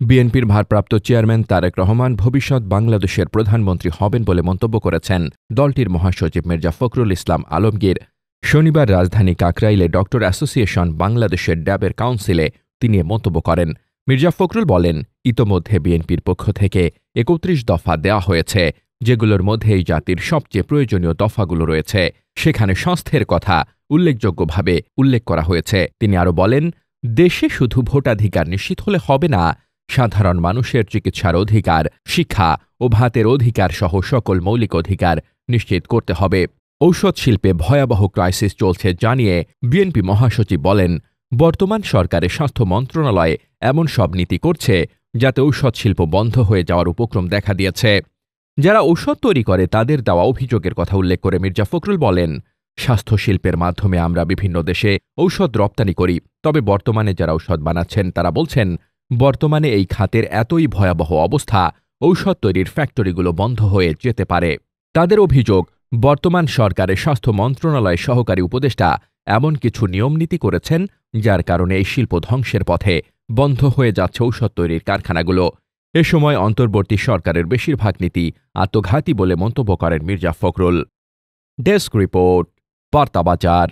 বিএনপির ভারপ্রাপ্ত চেয়ারম্যান তারেক রহমান ভবিষ্যৎ বাংলাদেশের প্রধানমন্ত্রী হবেন বলে মন্তব্য করেছেন দলটির মহাসচিব মির্জা ফখরুল ইসলাম আলমগীর। শনিবার রাজধানী কাকরাইলে ডক্টর অ্যাসোসিয়েশন বাংলাদেশের ড্যাবের কাউন্সিলে তিনি মন্তব্য করেন। মির্জা ফখরুল বলেন, ইতোমধ্যে বিএনপির পক্ষ থেকে ৩১ দফা দেওয়া হয়েছে, যেগুলোর মধ্যে এই জাতির সবচেয়ে প্রয়োজনীয় দফাগুলো রয়েছে। সেখানে স্বাস্থ্যের কথা উল্লেখযোগ্যভাবে উল্লেখ করা হয়েছে। তিনি আরও বলেন, দেশে শুধু ভোটাধিকার নিশ্চিত হলে হবে না, সাধারণ মানুষের চিকিৎসার অধিকার, শিক্ষা ও ভাতের অধিকার সহ সকল মৌলিক অধিকার নিশ্চিত করতে হবে। ঔষধ শিল্পে ভয়াবহ ক্রাইসিস চলছে জানিয়ে বিএনপি মহাসচিব বলেন, বর্তমান সরকারের স্বাস্থ্য মন্ত্রণালয় এমন সব নীতি করছে যাতে ঔষধ শিল্প বন্ধ হয়ে যাওয়ার উপক্রম দেখা দিয়েছে। যারা ঔষধ তৈরি করে তাদের দেওয়া অভিযোগের কথা উল্লেখ করে মির্জা ফখরুল বলেন, স্বাস্থ্য শিল্পের মাধ্যমে আমরা বিভিন্ন দেশে ঔষধ রপ্তানি করি। তবে বর্তমানে যারা ঔষধ বানাচ্ছেন তারা বলছেন, বর্তমানে এই খাতের এতই ভয়াবহ অবস্থা, ঔষধ তৈরির ফ্যাক্টরিগুলো বন্ধ হয়ে যেতে পারে। তাদের অভিযোগ, বর্তমান সরকারের স্বাস্থ্য মন্ত্রণালয় সহকারী উপদেষ্টা এমন কিছু নিয়মনীতি করেছেন যার কারণে এই শিল্প ধ্বংসের পথে বন্ধ হয়ে যাচ্ছে ঔষধ তৈরির কারখানাগুলো। এ সময় অন্তর্বর্তী সরকারের বেশিরভাগ নীতি আত্মঘাতী বলে মন্তব্য করেন মির্জা ফখরুল। Desk report, বার্তাবাজার।